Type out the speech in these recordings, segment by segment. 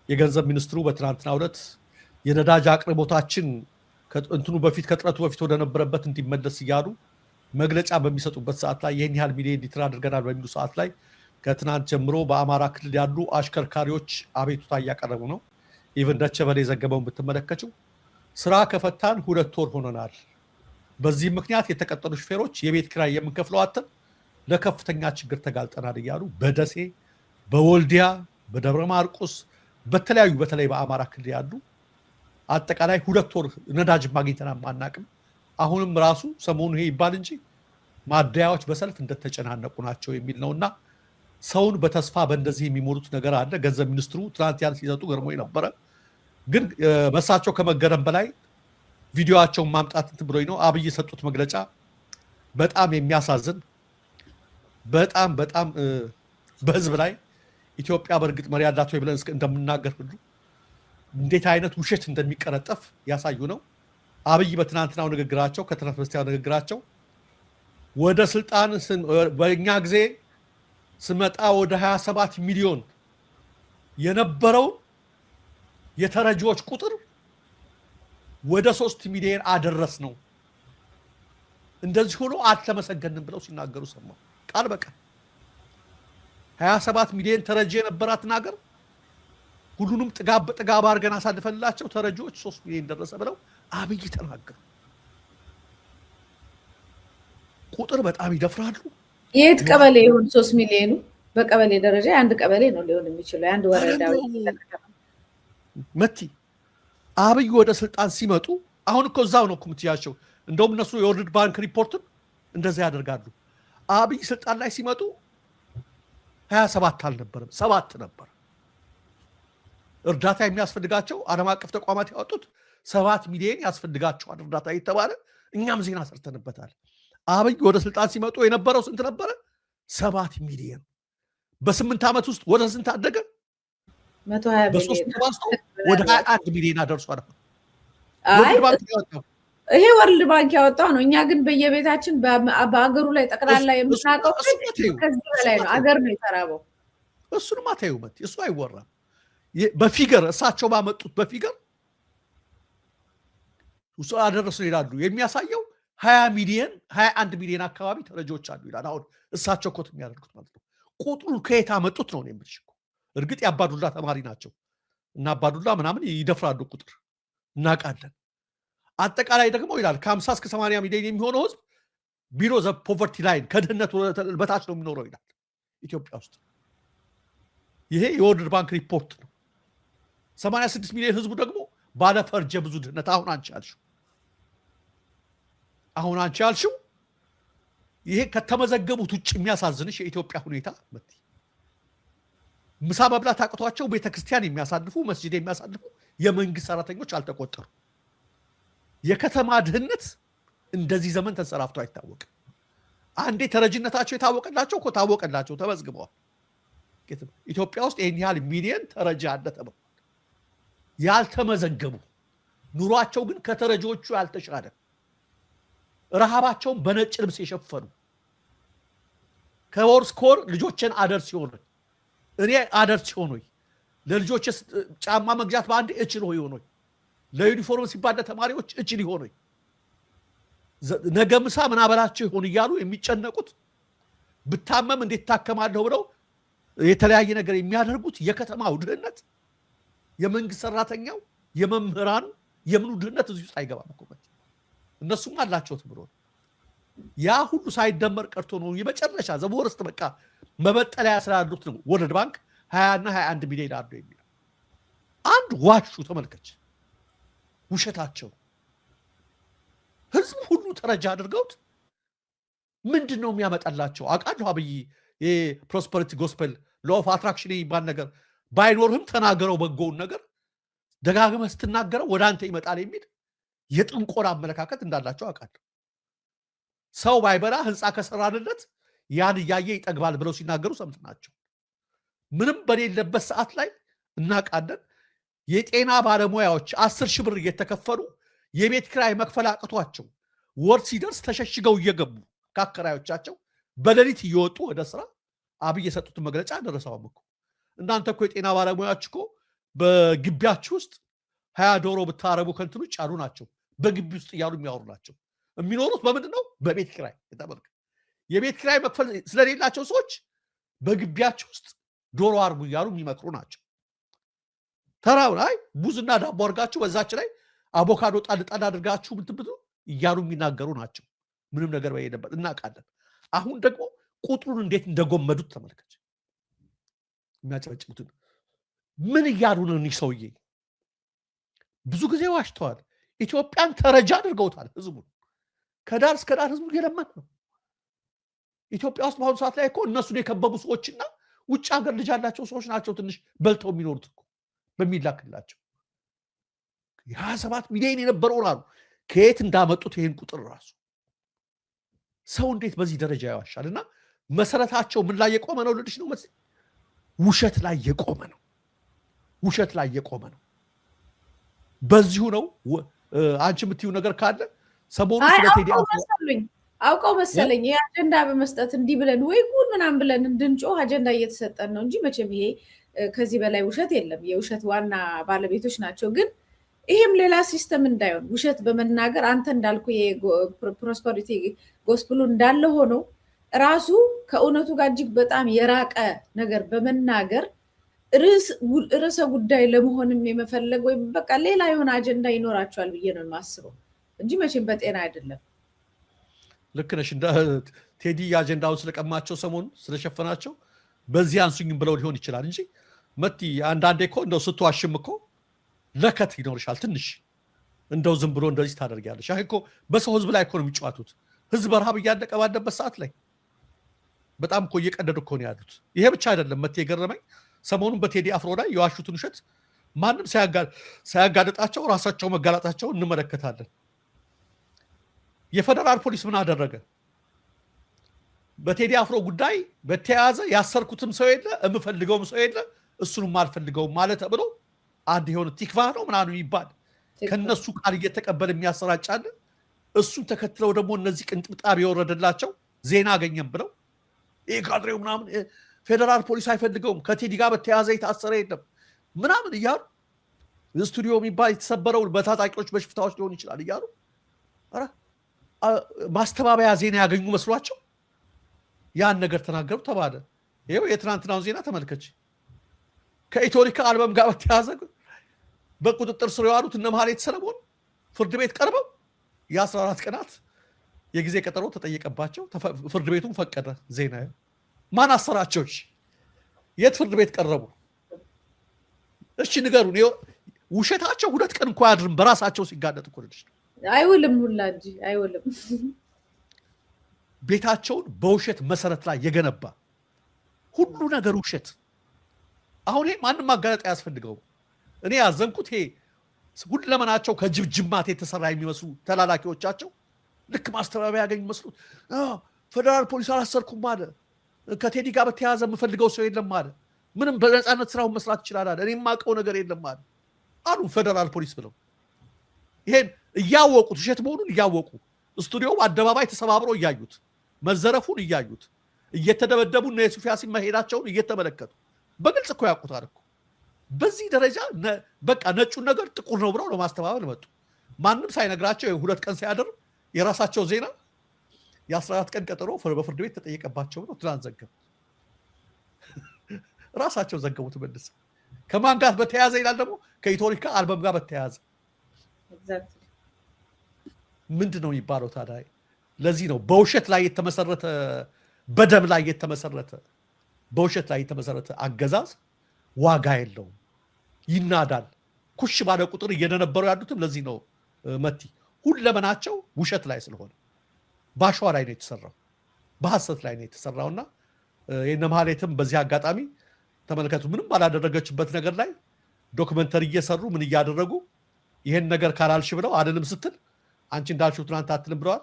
የገንዘብ ሚኒስትሩ በትናንትናው ዕለት የነዳጅ አቅርቦታችን ከእንትኑ በፊት ከጥረቱ በፊት ወደ ነበረበት እንዲመለስ እያሉ መግለጫ በሚሰጡበት ሰዓት ላይ ይህን ያህል ሚሊዮን ሊትር አድርገናል በሚሉ ሰዓት ላይ ከትናንት ጀምሮ በአማራ ክልል ያሉ አሽከርካሪዎች አቤቱታ እያቀረቡ ነው። ኢቨን ደቸ በለ የዘገበውን ብትመለከችው ስራ ከፈታን 2 ወር ሆኖናል። በዚህ ምክንያት የተቀጠሉ ሹፌሮች የቤት ኪራይ የምንከፍለው አጥተን ለከፍተኛ ችግር ተጋልጠናል እያሉ በደሴ፣ በወልዲያ፣ በደብረ ማርቆስ በተለያዩ በተለይ በአማራ ክልል ያሉ አጠቃላይ 2 ወር ነዳጅ ማግኘትና ማናቅም አሁንም ራሱ ሰሞኑ ይሄ ይባል እንጂ ማደያዎች በሰልፍ እንደተጨናነቁ ናቸው የሚል ነውና ሰውን በተስፋ በእንደዚህ የሚሞሉት ነገር አለ። ገንዘብ ሚኒስትሩ ትናንት ያን ሲሰጡ ገርሞኝ ነበረ። ግን በሳቸው ከመገረም በላይ ቪዲዮአቸውን ማምጣት እንትን ብሎኝ ነው። አብይ የሰጡት መግለጫ በጣም የሚያሳዝን በጣም በህዝብ ላይ ኢትዮጵያ በእርግጥ መሪ ያላት ወይ ብለን እንደምናገር ሁሉ እንዴት አይነት ውሸት እንደሚቀረጠፍ ያሳዩ ነው። አብይ በትናንትናው ንግግራቸው ከትናንት በስቲያው ንግግራቸው ወደ ስልጣን በእኛ ጊዜ ስመጣ ወደ 27 ሚሊዮን የነበረው የተረጂዎች ቁጥር ወደ 3 ሚሊዮን አደረስ ነው። እንደዚህ ሆኖ አልተመሰገንም ብለው ሲናገሩ ሰማሁ። ቃል በቃል 27 ሚሊዮን ተረጂ የነበራትን ሀገር ሁሉንም ጥጋብ በጥጋብ አድርገን አሳልፈንላቸው ተረጂዎች 3 ሚሊዮን ደረሰ ብለው አብይ ተናገሩ። ቁጥር በጣም ይደፍራሉ። የት ቀበሌ ይሁን 3 ሚሊዮኑ? በቀበሌ ደረጃ አንድ ቀበሌ ነው ሊሆን የሚችለው፣ አንድ ወረዳ መቲ። አብይ ወደ ስልጣን ሲመጡ አሁን እኮ እዛው ነው የምትያቸው። እንደውም እነሱ የወርልድ ባንክ ሪፖርትን እንደዛ ያደርጋሉ። አብይ ስልጣን ላይ ሲመጡ 27 አልነበረም 7 ነበር። እርዳታ የሚያስፈልጋቸው ዓለም አቀፍ ተቋማት ያወጡት 7 ሚሊዮን ያስፈልጋቸዋል እርዳታ እየተባለ እኛም ዜና ሰርተንበታል። አብይ ወደ ስልጣን ሲመጡ የነበረው ስንት ነበረ? 7 ሚሊዮን። በ8 ዓመት ውስጥ ወደ ስንት አደገ? 120 በ3 ተባዝቶ ወደ 21 ሚሊዮን አደርሷል። ይሄ ወርልድ ባንክ ያወጣው ነው። እኛ ግን በየቤታችን በአገሩ ላይ ጠቅላላ የምናውቀው ከዚህ በላይ ነው። አገር ነው የተራበው። እሱንማ ተይው መት እሱ አይወራም። በፊገር እሳቸው ባመጡት በፊገር ውስጥ አደረሱ ይላሉ። የሚያሳየው 20 ሚሊዮን 21 ሚሊዮን አካባቢ ተረጂዎች አሉ ይላል። አሁን እሳቸው ኮት የሚያደርጉት ማለት ነው። ቁጥሩን ከየት አመጡት ነው የምልሽ እኮ። እርግጥ የአባዱላ ተማሪ ናቸው እና አባዱላ ምናምን ይደፍራሉ ቁጥር እናውቃለን። አጠቃላይ ደግሞ ይላል ከ50 እስከ 80 ሚሊዮን የሚሆነው ህዝብ ቢሎ ዘ ፖቨርቲ ላይን ከድህነት በታች ነው የሚኖረው ይላል ኢትዮጵያ ውስጥ። ይሄ የወርልድ ባንክ ሪፖርት ነው። 86 ሚሊዮን ህዝቡ ደግሞ ባለፈርጀ ብዙ ድህነት። አሁን አንቺ ያልሽው ይሄ ከተመዘገቡት ውጭ የሚያሳዝንሽ የኢትዮጵያ ሁኔታ መት ምሳ መብላት አቅቷቸው ቤተክርስቲያን የሚያሳልፉ መስጂድ የሚያሳልፉ የመንግስት ሰራተኞች አልተቆጠሩ። የከተማ ድህነት እንደዚህ ዘመን ተንሰራፍቶ አይታወቅም። አንዴ ተረጂነታቸው የታወቀላቸው እኮ ታወቀላቸው፣ ተመዝግበዋል። ኢትዮጵያ ውስጥ ይህን ያህል ሚሊዮን ተረጂ አለ ተብሏል። ያልተመዘገቡ ኑሯቸው ግን ከተረጂዎቹ ያልተሻለ ረሃባቸውን በነጭ ልብስ የሸፈኑ ከወር እስከ ወር ልጆችን አደር ሲሆኑ እኔ አደር ሲሆኑ ለልጆች ጫማ መግዛት በአንድ እችል ሆኖ ለዩኒፎርም ሲባል ለተማሪዎች እችል ሆኖ ነገ ምሳ ምን አበላቸው ይሆን እያሉ የሚጨነቁት ብታመም እንዴት ታከማለሁ ብለው የተለያየ ነገር የሚያደርጉት የከተማው ድህነት የመንግስት ሰራተኛው የመምህራኑ የምኑ ድህነት እዚህ ውስጥ አይገባም እኮ። እነሱም አላቸው ብሎ ያ ሁሉ ሳይደመር ቀርቶ ነው የመጨረሻ ዘቦርስት በቃ መበጠለያ ስላሉት ነው ወርልድ ባንክ 20 እና 21 ሚሊዮን አሉ የሚለው። አንድ ዋሹ ተመልከች፣ ውሸታቸው ህዝብ ሁሉ ተረጃ አድርገውት ምንድን ነው የሚያመጣላቸው? አውቃለሁ አብይ የፕሮስፐሪቲ ጎስፔል ሎ ኦፍ አትራክሽን የሚባል ነገር ባይኖርህም ተናገረው በጎውን ነገር ደጋግመህ ስትናገረው ወደ አንተ ይመጣል የሚል የጥንቆላ አመለካከት እንዳላቸው አውቃለሁ። ሰው ባይበላ ህንፃ ከሰራንለት ያን እያየ ይጠግባል ብለው ሲናገሩ ሰምተናቸው ምንም በሌለበት ሰዓት ላይ እናውቃለን። የጤና ባለሙያዎች 10 ሺህ ብር እየተከፈሉ የቤት ኪራይ መክፈል አቅቷቸው ወር ሲደርስ ተሸሽገው እየገቡ ከአከራዮቻቸው በሌሊት እየወጡ ወደ ስራ አብይ የሰጡትን መግለጫ ደረሰውም እኮ። እናንተ እኮ የጤና ባለሙያዎች እኮ በግቢያችሁ ውስጥ 20 ዶሮ ብታረቡ ከንትኑ ጫሉ ናቸው። በግቢ ውስጥ እያሉ የሚያወሩ ናቸው። የሚኖሩት በምንድን ነው? በቤት ኪራይ። ተመልከት። የቤት ኪራይ መክፈል ስለሌላቸው ሰዎች በግቢያቸው ውስጥ ዶሮ አርጉ እያሉ የሚመክሩ ናቸው። ተራው ላይ ቡዝና ዳቦ አርጋችሁ በዛች ላይ አቮካዶ ጣል አድርጋችሁ ምትብቱ እያሉ የሚናገሩ ናቸው። ምንም ነገር በየደበት እናውቃለን። አሁን ደግሞ ቁጥሩን እንዴት እንደጎመዱት ተመልከች። የሚያጨበጭቡት ምን እያሉ ነው? እኒህ ሰውዬ ብዙ ጊዜ ዋሽተዋል። ኢትዮጵያን ተረጃ አድርገውታል። ህዝቡን ከዳር እስከ ዳር ህዝቡ እየለመነ ነው። ኢትዮጵያ ውስጥ በአሁኑ ሰዓት ላይ እኮ እነሱን የከበቡ ሰዎችና ውጭ ሀገር ልጅ ያላቸው ሰዎች ናቸው ትንሽ በልተው የሚኖሩት እኮ በሚላክላቸው። 27 ሚሊዮን የነበረውን አሉ ከየት እንዳመጡት ይሄን ቁጥር ራሱ ሰው እንዴት በዚህ ደረጃ ያዋሻል? እና መሰረታቸው ምን ላይ የቆመ ነው ልልሽ ነው መሰለኝ? ውሸት ላይ የቆመ ነው። ውሸት ላይ የቆመ ነው። በዚሁ ነው። አንቺ የምትይው ነገር ካለ ሰሞኑን ስለ ቴዲ አውቀው መሰለኝ የአጀንዳ በመስጠት እንዲህ ብለን ወይ ጉድ ምናምን ብለን እንድንጮህ አጀንዳ እየተሰጠን ነው እንጂ መቼም ይሄ ከዚህ በላይ ውሸት የለም። የውሸት ዋና ባለቤቶች ናቸው። ግን ይሄም ሌላ ሲስተም እንዳይሆን ውሸት በመናገር አንተ እንዳልኩ የፕሮስፐሪቲ ጎስፕሉ እንዳለ ሆኖ ራሱ ከእውነቱ ጋር እጅግ በጣም የራቀ ነገር በመናገር ርዕሰ ጉዳይ ለመሆንም የመፈለግ ወይም በቃ ሌላ የሆነ አጀንዳ ይኖራቸዋል ብዬ ነው የማስበው እንጂ መቼም በጤና አይደለም። ልክ ነሽ። እንደ ቴዲ አጀንዳውን ስለቀማቸው ሰሞኑን ስለሸፈናቸው በዚህ አንሱኝም ብለው ሊሆን ይችላል እንጂ መቲ አንዳንዴ እኮ እንደው ስትዋሽም እኮ ለከት ይኖርሻል ትንሽ። እንደው ዝም ብሎ እንደዚህ ታደርጊያለሽ። አይ እኮ በሰው ህዝብ ላይ እኮ ነው የሚጫወቱት። ህዝብ በረሃብ እያለቀ ባለበት ሰዓት ላይ በጣም እኮ እየቀደዱ እኮ ነው ያሉት። ይሄ ብቻ አይደለም መቲ የገረመኝ ሰሞኑን በቴዲ አፍሮ ላይ የዋሹትን ውሸት ማንም ሳያጋልጣቸው ራሳቸው መጋለጣቸው እንመለከታለን። የፌደራል ፖሊስ ምን አደረገ? በቴዲ አፍሮ ጉዳይ በተያያዘ ያሰርኩትም ሰው የለ የምፈልገውም ሰው የለ እሱንም አልፈልገውም ማለት ብሎ አንድ የሆነ ቲክቫ ነው ምናምን የሚባል ከነሱ ቃል እየተቀበለ የሚያሰራጫለ እሱን ተከትለው ደግሞ እነዚህ ቅንጥብጣብ የወረደላቸው ዜና አገኘም ብለው ይሄ ካድሬው ምናምን ፌደራል ፖሊስ አይፈልገውም ከቴዲ ጋር በተያያዘ የታሰረ የለም ምናምን እያሉ ስቱዲዮ የሚባል የተሰበረው በታጣቂዎች በሽፍታዎች ሊሆን ይችላል እያሉ ማስተባበያ ዜና ያገኙ መስሏቸው ያን ነገር ተናገሩ ተባለ። ይሄው የትናንትናውን ዜና ተመልከች። ከኢትዮሪካ አልበም ጋር በተያያዘ በቁጥጥር ስር የዋሉት እነ መሐሌት ሰለሞን ፍርድ ቤት ቀርበው የ14 ቀናት የጊዜ ቀጠሮ ተጠየቀባቸው። ፍርድ ቤቱን ፈቀደ። ዜና ማን አሰራቸው? የት ፍርድ ቤት ቀረቡ? እሺ ንገሩን። ውሸታቸው 2 ቀን እንኳን አያድርም በራሳቸው ሲጋለጥ እኮ ልጅ አይውልም ሁላ እንጂ አይውልም። ቤታቸውን በውሸት መሰረት ላይ የገነባ ሁሉ ነገር ውሸት። አሁን ይሄ ማንም ማጋለጥ አያስፈልገውም። እኔ ያዘንኩት ይሄ ሁለመናቸው ከጅብ ጅማት የተሰራ የሚመስሉ ተላላኪዎቻቸው ልክ ማስተባበያ ያገኙ መስሉት ፌደራል ፖሊስ አላሰርኩም አለ፣ ከቴዲ ጋር በተያያዘ የምፈልገው ሰው የለም አለ፣ ምንም በነፃነት ስራውን መስራት ይችላል አለ፣ እኔ የማውቀው ነገር የለም አለ አሉ ፌደራል ፖሊስ ብለው። ይሄን እያወቁት ውሸት መሆኑን እያወቁ ስቱዲዮው አደባባይ ተሰባብሮ እያዩት መዘረፉን እያዩት እየተደበደቡ እነ የሱፍ ያሲን መሄዳቸውን እየተመለከቱ በግልጽ እኮ ያውቁታል እኮ። በዚህ ደረጃ በቃ ነጩን ነገር ጥቁር ነው ብለው ለማስተባበል መጡ። ማንም ሳይነግራቸው 2 ቀን ሲያደር የራሳቸው ዜና የ14 ቀን ቀጠሮ በፍርድ ቤት ተጠየቀባቸው ነው ትላንት ዘገቡት። ራሳቸው ዘገቡት። መልስ ከማን ጋር በተያያዘ ይላል ደግሞ ከኢትዮሪካ አልበም ጋር በተያያዘ ምንድን ነው የሚባለው ታዲያ? ለዚህ ነው በውሸት ላይ የተመሰረተ በደም ላይ የተመሰረተ በውሸት ላይ የተመሰረተ አገዛዝ ዋጋ የለውም፣ ይናዳል። ኩሽ ባለ ቁጥር እየደነበሩ ያሉትም ለዚህ ነው መቲ ሁለመናቸው ውሸት ላይ ስለሆነ ባሸዋ ላይ ነው የተሰራው፣ በሐሰት ላይ ነው የተሰራውና የነ መሐሌትም በዚህ አጋጣሚ ተመልከቱ። ምንም ባላደረገችበት ነገር ላይ ዶክመንተሪ እየሰሩ ምን እያደረጉ ይሄን ነገር ካላልሽ ብለው አደንም ስትል አንቺ እንዳልሽው ትናንት አትልም ብለዋል።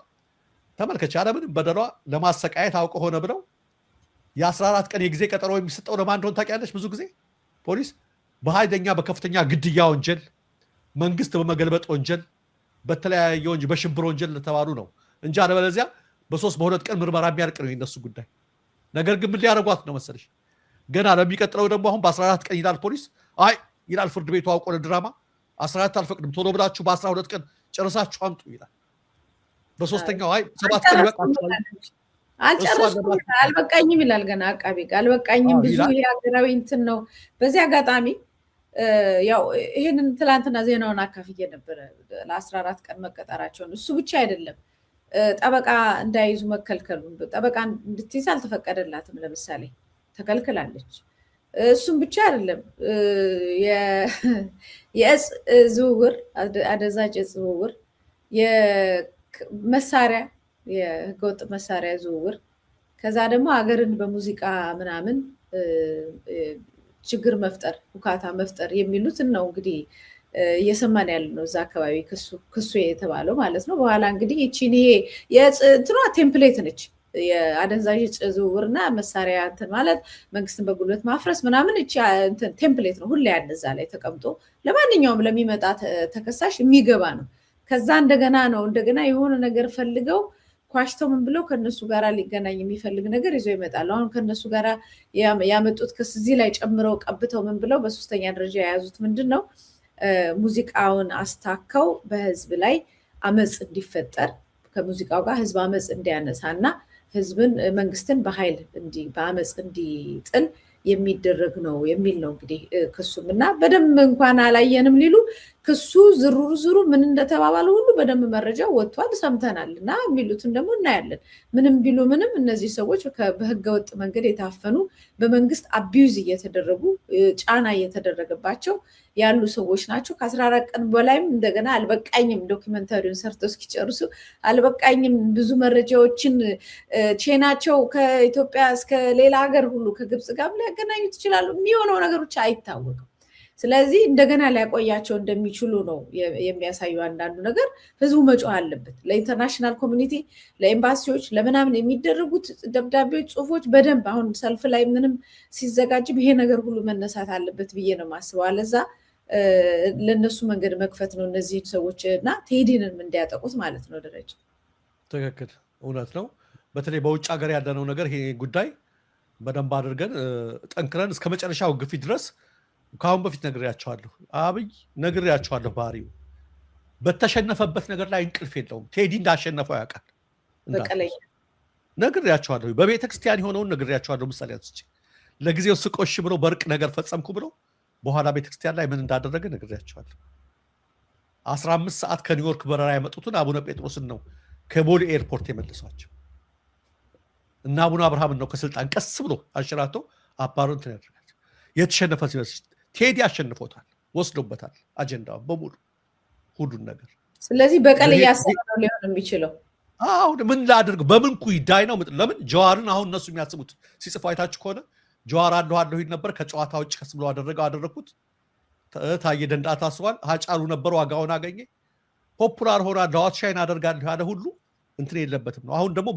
ተመልከች። አለምንም በደሏ ለማሰቃየት አውቀ ሆነ ብለው የ14 ቀን የጊዜ ቀጠሮ የሚሰጠው ለማን እንደሆነ ታውቂያለሽ? ብዙ ጊዜ ፖሊስ በኃይለኛ በከፍተኛ ግድያ ወንጀል፣ መንግስት በመገልበጥ ወንጀል፣ በተለያየ ወንጀል፣ በሽብር ወንጀል ለተባሉ ነው እንጂ አለበለዚያ በ3 በ2 ቀን ምርመራ የሚያልቅ ነው የነሱ ጉዳይ። ነገር ግን ምን ሊያደርጓት ነው መሰለሽ? ገና ለሚቀጥለው ደግሞ አሁን በ14 ቀን ይላል ፖሊስ። አይ ይላል ፍርድ ቤቱ አውቆ ለድራማ 14 አልፈቅድም ቶሎ ብላችሁ በ12 ቀን ጨርሳችሁ አምጡ ይላል። በሶስተኛው አይ 7 ቀን ይበቃችኋል አልጨረስኩም አልበቃኝም ይላል ገና አቃቤ አልበቃኝም ብዙ የሀገራዊ እንትን ነው። በዚህ አጋጣሚ ያው ይሄንን ትላንትና ዜናውን አካፍዬ ነበር ለ14 ቀን መቀጠራቸውን። እሱ ብቻ አይደለም ጠበቃ እንዳይዙ መከልከሉን፣ ጠበቃ እንድትይዝ አልተፈቀደላትም ለምሳሌ ተከልክላለች። እሱም ብቻ አይደለም የእጽ ዝውውር አደንዛዥ እጽ ዝውውር፣ የመሳሪያ የህገወጥ መሳሪያ ዝውውር፣ ከዛ ደግሞ ሀገርን በሙዚቃ ምናምን ችግር መፍጠር ሁካታ መፍጠር የሚሉትን ነው እንግዲህ እየሰማን ያለ ነው። እዛ አካባቢ ክሱ የተባለው ማለት ነው። በኋላ እንግዲህ ይቺን ይሄ የእንትኗ ቴምፕሌት ነች። የአደንዛዥ እጽ ዝውውርና መሳሪያ እንትን ማለት መንግስትን በጉልበት ማፍረስ ምናምን እቺ እንትን ቴምፕሌት ነው። ሁሌ ያነዛ ላይ ተቀምጦ ለማንኛውም ለሚመጣ ተከሳሽ የሚገባ ነው። ከዛ እንደገና የሆነ ነገር ፈልገው ኳሽተው ምን ብለው ከነሱ ጋር ሊገናኝ የሚፈልግ ነገር ይዞ ይመጣሉ። አሁን ከነሱ ጋር ያመጡት ክስ እዚህ ላይ ጨምረው ቀብተው ምን ብለው በሶስተኛ ደረጃ የያዙት ምንድን ነው? ሙዚቃውን አስታከው በህዝብ ላይ አመፅ እንዲፈጠር ከሙዚቃው ጋር ህዝብ አመፅ እንዲያነሳና ህዝብን መንግስትን በኃይል በአመፅ እንዲጥል የሚደረግ ነው የሚል ነው እንግዲህ ክሱም። እና በደንብ እንኳን አላየንም ሊሉ ክሱ ዝሩሩ ምን እንደተባባሉ ሁሉ በደንብ መረጃው ወጥቷል፣ ሰምተናል። እና የሚሉትን ደግሞ እናያለን። ምንም ቢሉ ምንም እነዚህ ሰዎች በህገወጥ መንገድ የታፈኑ በመንግስት አቢዩዝ እየተደረጉ ጫና እየተደረገባቸው ያሉ ሰዎች ናቸው። ከ14 ቀን በላይም እንደገና አልበቃኝም ዶክመንታሪውን ሰርተው እስኪጨርሱ አልበቃኝም ብዙ መረጃዎችን ቼናቸው ከኢትዮጵያ እስከ ሌላ ሀገር ሁሉ ከግብፅ ጋር ሊያገናኙት ይችላሉ። የሚሆነው ነገሮች አይታወቅም። ስለዚህ እንደገና ሊያቆያቸው እንደሚችሉ ነው የሚያሳዩ አንዳንዱ ነገር። ህዝቡ መጮህ አለበት። ለኢንተርናሽናል ኮሚኒቲ፣ ለኤምባሲዎች፣ ለምናምን የሚደረጉት ደብዳቤዎች፣ ጽሁፎች በደንብ አሁን ሰልፍ ላይ ምንም ሲዘጋጅም ይሄ ነገር ሁሉ መነሳት አለበት ብዬ ነው የማስበው። አለዛ ለነሱ መንገድ መክፈት ነው እነዚህን ሰዎች እና ቴዲንም እንዲያጠቁት ማለት ነው። ደረጃ ትክክል፣ እውነት ነው። በተለይ በውጭ ሀገር ያለነው ነገር ይሄ ጉዳይ በደንብ አድርገን ጠንክረን እስከ መጨረሻው ግፊት ድረስ ከአሁን በፊት ነግሬያቸዋለሁ። አብይ ነግሬያቸዋለሁ። ባህሪው በተሸነፈበት ነገር ላይ እንቅልፍ የለውም። ቴዲ እንዳሸነፈው ያውቃል። ነግሬያቸዋለሁ። በቤተክርስቲያን የሆነውን ነግሬያቸዋለሁ። ምሳሌ አንስቼ ለጊዜው ስቆሽ ብሎ በእርቅ ነገር ፈጸምኩ ብሎ በኋላ ቤተክርስቲያን ላይ ምን እንዳደረገ ነግሬያቸዋለሁ። 15 ሰዓት ከኒውዮርክ በረራ ያመጡትን አቡነ ጴጥሮስን ነው ከቦሌ ኤርፖርት የመለሷቸው እና አቡነ አብርሃምን ነው ከስልጣን ቀስ ብሎ አንሸራቶ አባሩን ያደረጋቸው። የተሸነፈ ሲመስል ቴዲ አሸንፎታል፣ ወስዶበታል አጀንዳውን በሙሉ ሁሉን ነገር። ስለዚህ በቀል እያሰበ ነው ሊሆን የሚችለው። አሁን ምን ላድርግ በምን ኩይዳይ ነው? ለምን ጀዋርን አሁን እነሱ የሚያስቡት ሲጽፉ አይታችሁ ከሆነ ጀዋር አለሁ ይል ነበር። ከጨዋታ ውጭ ከስ ብሎ አደረኩት። ታዬ ደንደዓ ታስሯል። ሀጫሉ ነበር፣ ዋጋውን አገኘ። ፖፑላር ሆና ዳዋት ሻይን አደርጋለሁ ያለ ሁሉ እንትን የለበትም ነው። አሁን ደግሞ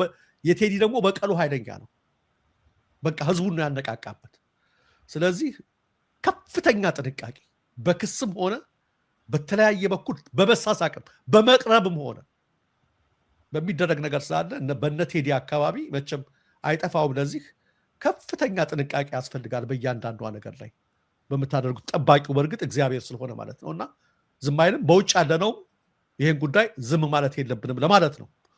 የቴዲ ደግሞ በቀሉ ኃይለኛ ነው። በቃ ህዝቡን ነው ያነቃቃበት። ስለዚህ ከፍተኛ ጥንቃቄ በክስም ሆነ በተለያየ በኩል በመሳሳቅም በመቅረብም ሆነ በሚደረግ ነገር ስላለ በነ ቴዲ አካባቢ መቼም አይጠፋውም። ለዚህ ከፍተኛ ጥንቃቄ ያስፈልጋል በእያንዳንዷ ነገር ላይ በምታደርጉት። ጠባቂው በእርግጥ እግዚአብሔር ስለሆነ ማለት ነው እና ዝም አይልም። በውጭ ያለነውም ይህን ጉዳይ ዝም ማለት የለብንም ለማለት ነው።